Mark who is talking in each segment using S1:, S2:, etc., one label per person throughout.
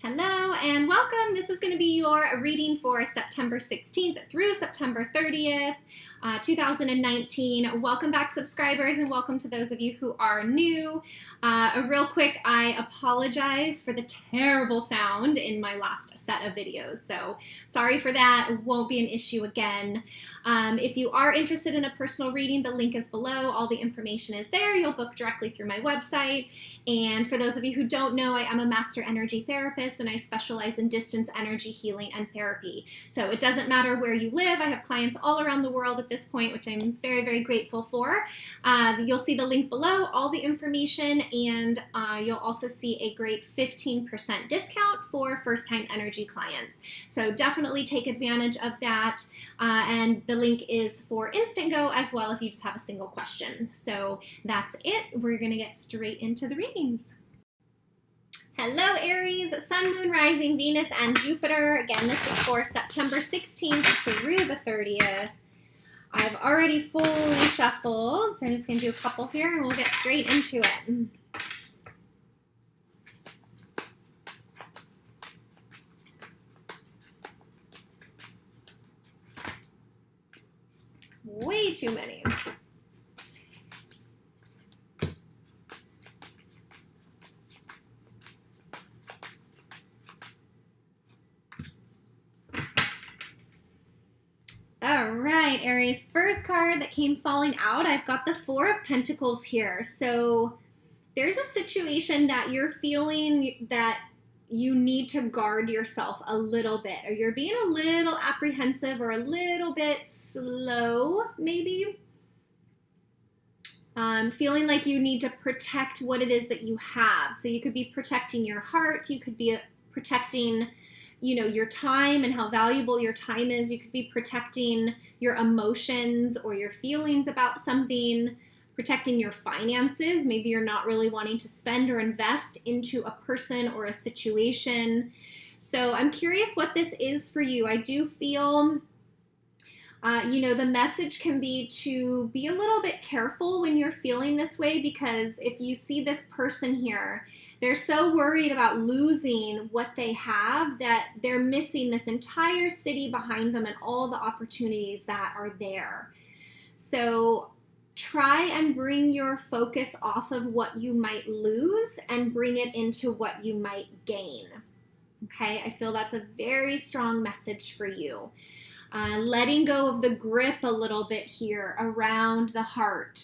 S1: Hello and welcome. This is going to be your reading for September 16th through September 30th, 2019. Welcome back, subscribers, and welcome to those of you who are new. Real quick, I apologize for the terrible sound in my last set of videos, so sorry for that. It won't be an issue again. If you are interested in a personal reading, the link is below. All the information is there. You'll book directly through my website. And for those of you who don't know, I am a master energy therapist and I specialize in distance energy healing and therapy. So it doesn't matter where you live. I have clients all around the world at this point, which I'm very, very grateful for. You'll see the link below, all the information, and you'll also see a great 15% discount for first-time energy clients. So definitely take advantage of that. And the link is for Instantgo as well if you just have a single question. So that's it. We're going to get straight into the readings. Hello, Aries, Sun, Moon, Rising, Venus, and Jupiter. Again, this is for September 16th through the 30th. I've already fully shuffled, so I'm just going to do a couple here and we'll get straight into it. Way too many. All right, Aries, first card that came falling out, I've got the Four of Pentacles here. So there's a situation that you're feeling that you need to guard yourself a little bit, or you're being a little apprehensive or a little bit slow, maybe. Feeling like you need to protect what it is that you have. So you could be protecting your heart, you could be protecting, you know, your time and how valuable your time is. You could be protecting your emotions or your feelings about something, protecting your finances. Maybe you're not really wanting to spend or invest into a person or a situation. So I'm curious what this is for you. I do feel, you know, the message can be to be a little bit careful when you're feeling this way, because if you see this person here, they're so worried about losing what they have that they're missing this entire city behind them and all the opportunities that are there. So try and bring your focus off of what you might lose and bring it into what you might gain. Okay, I feel that's a very strong message for you. Letting go of the grip a little bit here around the heart.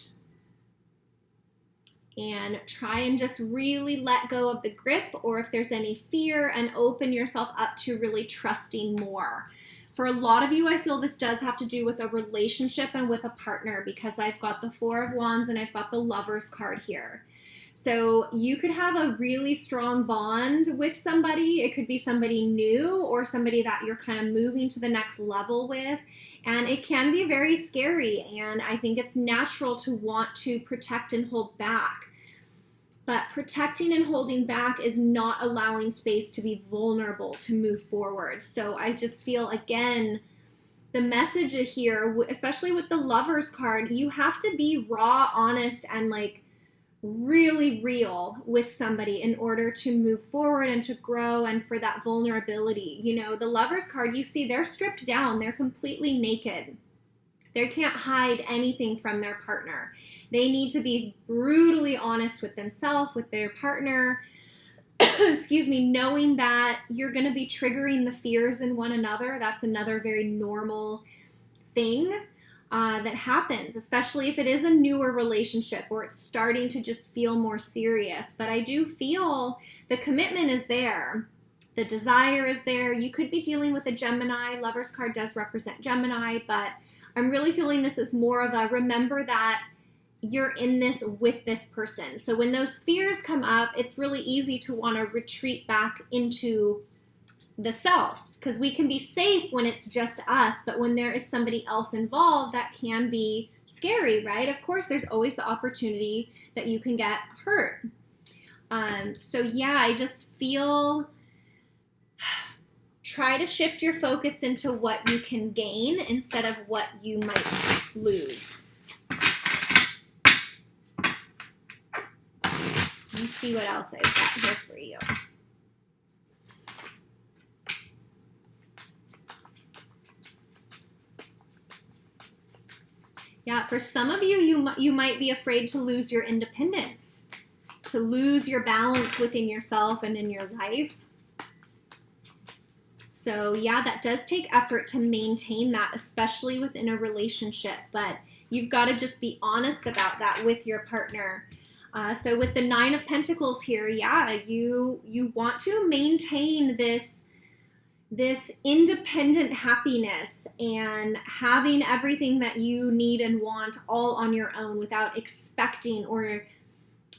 S1: And try and just really let go of the grip, or if there's any fear, and open yourself up to really trusting more. For a lot of you, I feel this does have to do with a relationship and with a partner, because I've got the Four of Wands and I've got the Lovers card here. So you could have a really strong bond with somebody. It could be somebody new or somebody that you're kind of moving to the next level with. And it can be very scary. And I think it's natural to want to protect and hold back. But protecting and holding back is not allowing space to be vulnerable, to move forward. So I just feel, again, the message here, especially with the Lovers card, you have to be raw, honest, and like really real with somebody in order to move forward and to grow, and for that vulnerability. You know, the Lovers card, you see they're stripped down. They're completely naked. They can't hide anything from their partner. They need to be brutally honest with themselves, with their partner, excuse me, knowing that you're going to be triggering the fears in one another. That's another very normal thing that happens, especially if it is a newer relationship or it's starting to just feel more serious. But I do feel the commitment is there. The desire is there. You could be dealing with a Gemini. Lovers card does represent Gemini, but I'm really feeling this is more of a remember that you're in this with this person. So when those fears come up, it's really easy to want to retreat back into the self, because we can be safe when it's just us, but when there is somebody else involved, that can be scary, right? Of course, there's always the opportunity that you can get hurt. So yeah, I just feel, try to shift your focus into what you can gain instead of what you might lose. Let's see what else I've got here for you. Yeah, for some of you, you might be afraid to lose your independence, to lose your balance within yourself and in your life. So yeah, that does take effort to maintain that, especially within a relationship, but you've got to just be honest about that with your partner. So with the Nine of Pentacles here, yeah, you want to maintain this independent happiness and having everything that you need and want all on your own without expecting or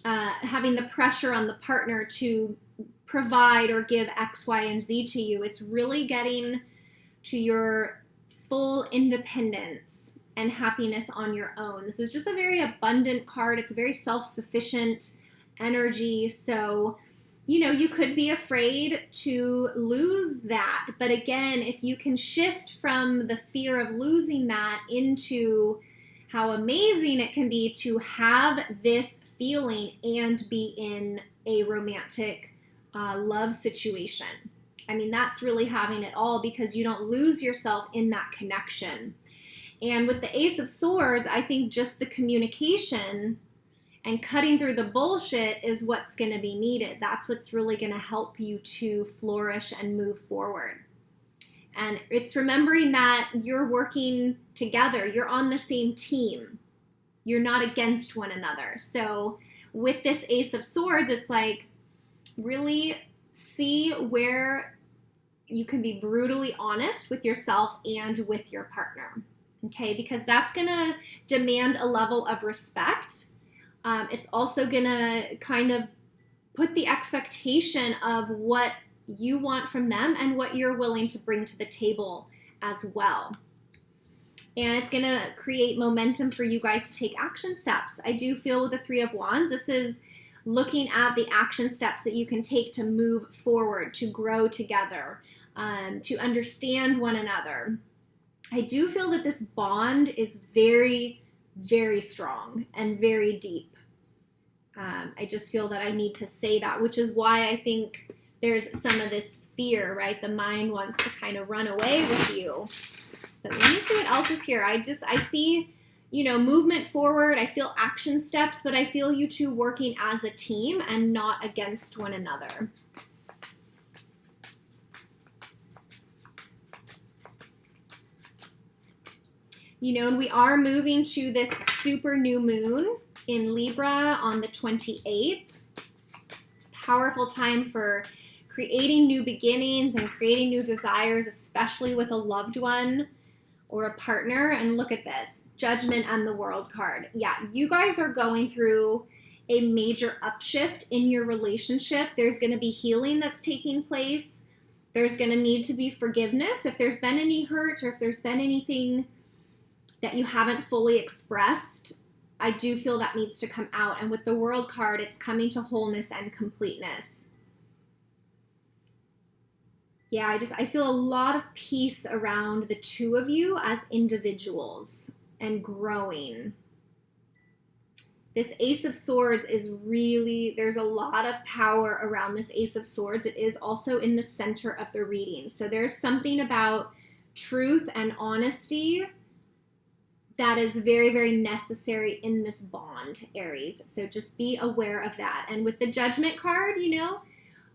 S1: having the pressure on the partner to provide or give X, Y, and Z to you. It's really getting to your full independence and happiness on your own. This is just a very abundant card. It's a very self-sufficient energy. So you could be afraid to lose that. But again, if you can shift from the fear of losing that into how amazing it can be to have this feeling and be in a romantic love situation. I mean, that's really having it all because you don't lose yourself in that connection. And with the Ace of Swords, I think just the communication and cutting through the bullshit is what's going to be needed. That's what's really going to help you to flourish and move forward. And it's remembering that you're working together. You're on the same team. You're not against one another. So with this Ace of Swords, it's like really see where you can be brutally honest with yourself and with your partner. Okay, because that's going to demand a level of respect. It's also going to kind of put the expectation of what you want from them and what you're willing to bring to the table as well. And it's going to create momentum for you guys to take action steps. I do feel with the Three of Wands, this is looking at the action steps that you can take to move forward, to grow together, to understand one another. I do feel that this bond is very, very strong and very deep. I just feel that I need to say that, which is why I think there's some of this fear, right? The mind wants to kind of run away with you. But let me see what else is here. I see, movement forward. I feel action steps, but I feel you two working as a team and not against one another. And we are moving to this super new moon in Libra on the 28th. Powerful time for creating new beginnings and creating new desires, especially with a loved one or a partner. And look at this, Judgment and the World card. Yeah, you guys are going through a major upshift in your relationship. There's going to be healing that's taking place. There's going to need to be forgiveness if there's been any hurt or if there's been anything that you haven't fully expressed. I do feel that needs to come out. And with the World card, it's coming to wholeness and completeness. Yeah, I feel a lot of peace around the two of you as individuals and growing. This Ace of Swords is really, there's a lot of power around this Ace of Swords. It is also in the center of the reading. So there's something about truth and honesty that is very, very necessary in this bond, Aries. So just be aware of that. And with the Judgment card,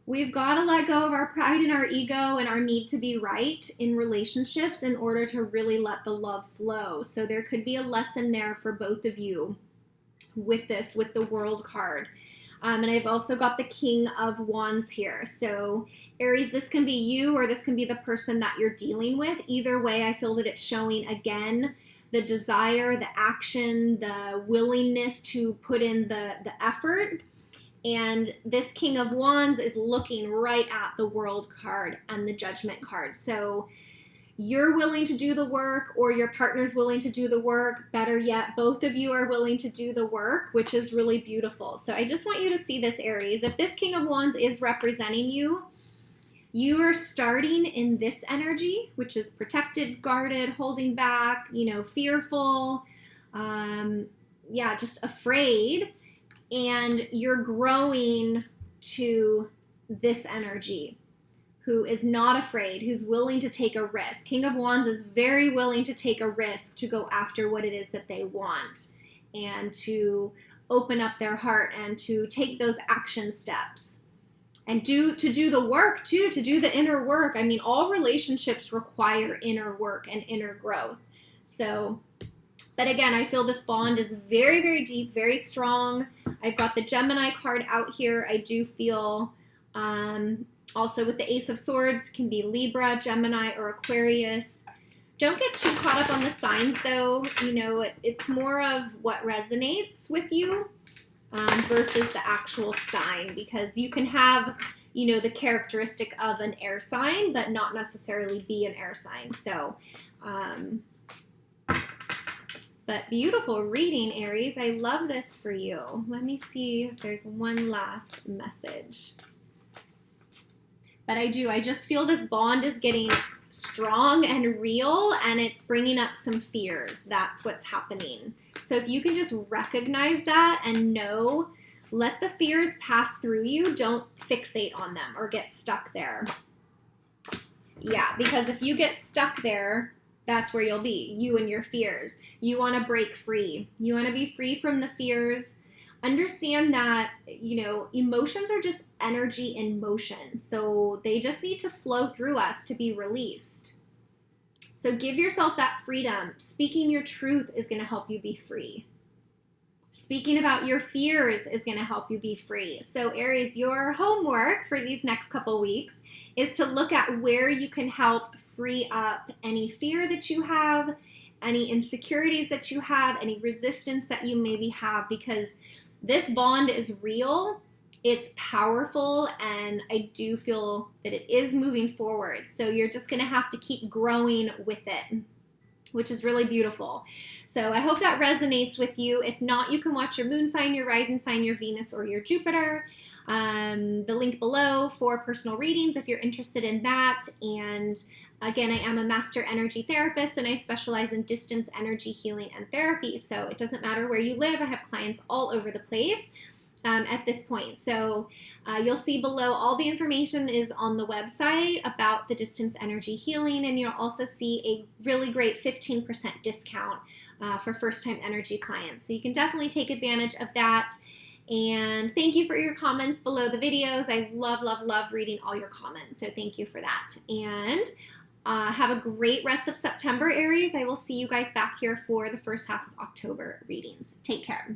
S1: we've got to let go of our pride and our ego and our need to be right in relationships in order to really let the love flow. So there could be a lesson there for both of you with this, with the World card. And I've also got the King of Wands here. So Aries, this can be you or this can be the person that you're dealing with. Either way, I feel that it's showing, again, the desire, the action, the willingness to put in the effort. And this King of Wands is looking right at the World card and the Judgment card. So you're willing to do the work or your partner's willing to do the work. Better yet, both of you are willing to do the work, which is really beautiful. So I just want you to see this, Aries. If this King of Wands is representing you, you are starting in this energy, which is protected, guarded, holding back, fearful, just afraid. And you're growing to this energy, who is not afraid, who's willing to take a risk. King of Wands is very willing to take a risk to go after what it is that they want and to open up their heart and to take those action steps and to do the work too, to do the inner work. I mean, all relationships require inner work and inner growth. So, but again, I feel this bond is very, very deep, very strong. I've got the Gemini card out here. I do feel also with the Ace of Swords, can be Libra, Gemini, or Aquarius. Don't get too caught up on the signs though. You know, it's more of what resonates with you versus the actual sign, because you can have, you know, the characteristic of an air sign, but not necessarily be an air sign. So, but beautiful reading, Aries. I love this for you. Let me see if there's one last message. But I just feel this bond is getting strong and real, and it's bringing up some fears. That's what's happening. So if you can just recognize that and know, let the fears pass through you. Don't fixate on them or get stuck there. Yeah, because if you get stuck there, that's where you'll be, you and your fears. You want to break free. You want to be free from the fears. Understand that, you know, emotions are just energy in motion. So they just need to flow through us to be released. So give yourself that freedom. Speaking your truth is going to help you be free. Speaking about your fears is going to help you be free. So Aries, your homework for these next couple weeks is to look at where you can help free up any fear that you have, any insecurities that you have, any resistance that you maybe have, because this bond is real, it's powerful, and I do feel that it is moving forward. So you're just going to have to keep growing with it, which is really beautiful. So I hope that resonates with you. If not, you can watch your moon sign, your rising sign, your Venus, or your Jupiter. The link below for personal readings if you're interested in that. And again, I am a master energy therapist, and I specialize in distance energy healing and therapy. So it doesn't matter where you live. I have clients all over the place at this point. So you'll see below all the information is on the website about the distance energy healing, and you'll also see a really great 15% discount for first-time energy clients. So you can definitely take advantage of that. And thank you for your comments below the videos. I love, love, love reading all your comments. So thank you for that. And have a great rest of September, Aries. I will see you guys back here for the first half of October readings. Take care.